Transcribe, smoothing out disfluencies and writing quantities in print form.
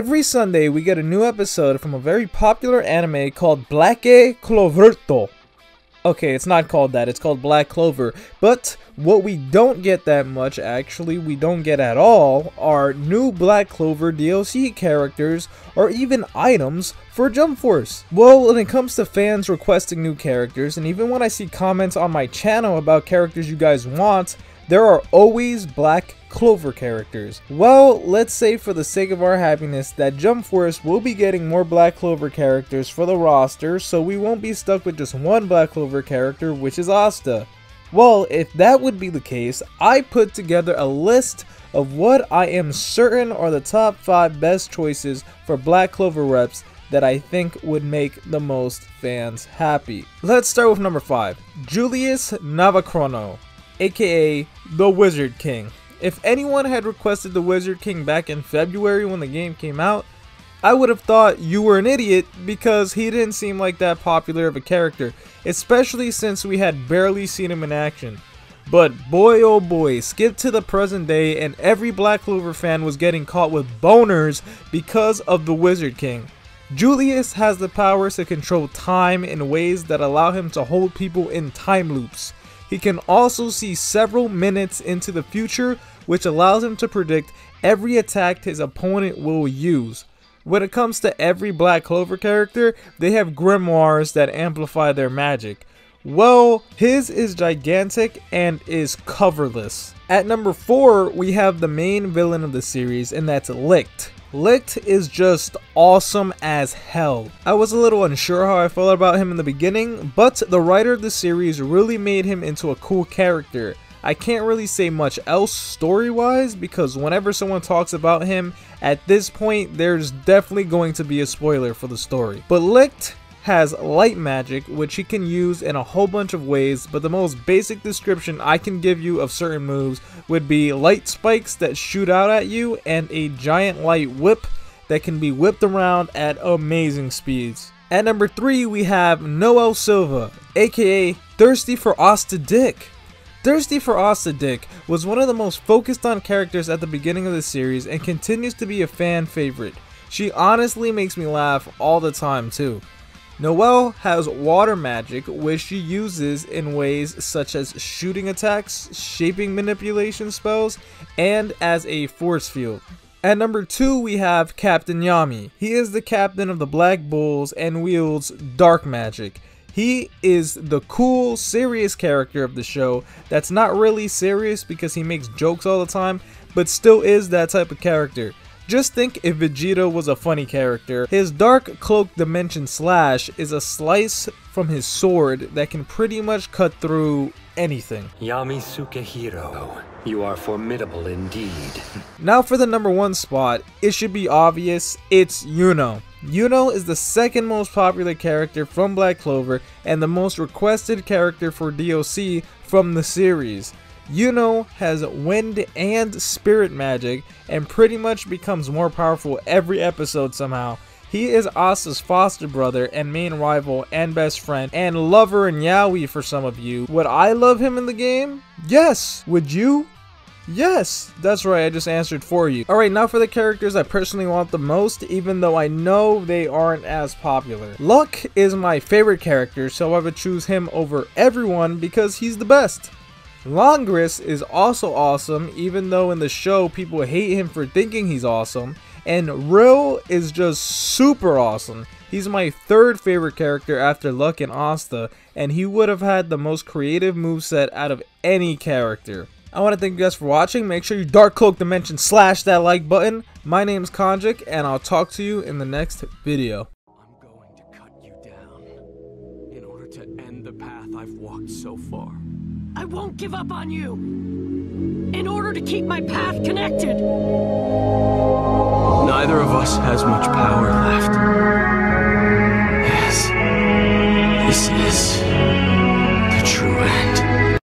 Every Sunday we get a new episode from a very popular anime called CLOVER. Okay, it's not called that, it's called Black Clover. But what we don't get that much, actually, we don't get at all, are new Black Clover DLC characters or even items for Jump Force. Well, when it comes to fans requesting new characters, and even when I see comments on my channel about characters you guys want, there are always Black Clover characters. Well, let's say for the sake of our happiness that Jump Force will be getting more Black Clover characters for the roster, so we won't be stuck with just one Black Clover character, which is Asta. Well, if that would be the case, I put together a list of what I am certain are the top 5 best choices for Black Clover reps that I think would make the most fans happy. Let's start with number 5, Julius Nava Chrono, aka the Wizard King. If anyone had requested the Wizard King back in February when the game came out, I would have thought you were an idiot because he didn't seem like that popular of a character, especially since we had barely seen him in action. But boy oh boy, skip to the present day and every Black Clover fan was getting caught with boners because of the Wizard King. Julius has the powers to control time in ways that allow him to hold people in time loops. He can also see several minutes into the future, which allows him to predict every attack his opponent will use. When it comes to every Black Clover character, they have grimoires that amplify their magic. Well, his is gigantic and is coverless. At number 4, we have the main villain of the series, and that's Licht. Licht is just awesome as hell. I was a little unsure how I felt about him in the beginning, but the writer of the series really made him into a cool character. I can't really say much else story-wise because whenever someone talks about him, at this point there's definitely going to be a spoiler for the story. But Licht has light magic, which he can use in a whole bunch of ways, but the most basic description I can give you of certain moves would be light spikes that shoot out at you and a giant light whip that can be whipped around at amazing speeds. At number 3, we have Noel Silva, aka Thirsty for Asta Dick. Thirsty for Asta Dick was one of the most focused on characters at the beginning of the series and continues to be a fan favorite. She honestly makes me laugh all the time too. Noel has water magic, which she uses in ways such as shooting attacks, shaping manipulation spells, and as a force field. At number 2, we have Captain Yami. He is the captain of the Black Bulls and wields dark magic. He is the cool, serious character of the show that's not really serious because he makes jokes all the time, but still is that type of character. Just think if Vegeta was a funny character. His Dark Cloak Dimension Slash is a slice from his sword that can pretty much cut through anything. Yami Sukehiro, you are formidable indeed. Now for the number 1 spot, it should be obvious, it's Yuno. Yuno is the second most popular character from Black Clover and the most requested character for DLC from the series. Yuno has wind and spirit magic and pretty much becomes more powerful every episode somehow. He is Asta's foster brother and main rival and best friend and lover and yaoi for some of you. Would I love him in the game? Yes. Would you? Yes, that's right, I just answered for you. Alright, now for the characters I personally want the most, even though I know they aren't as popular. Luck is my favorite character, so I would choose him over everyone because he's the best. Longris is also awesome, even though in the show people hate him for thinking he's awesome. And Rill is just super awesome. He's my 3rd favorite character after Luck and Asta, and he would have had the most creative moveset out of any character. I want to thank you guys for watching. Make sure you Dark Cloak Dimension slash that like button. My name's Konjic, and I'll talk to you in the next video. I'm going to cut you down in order to end the path I've walked so far. I won't give up on you in order to keep my path connected. Neither of us has much power left. Yes, this is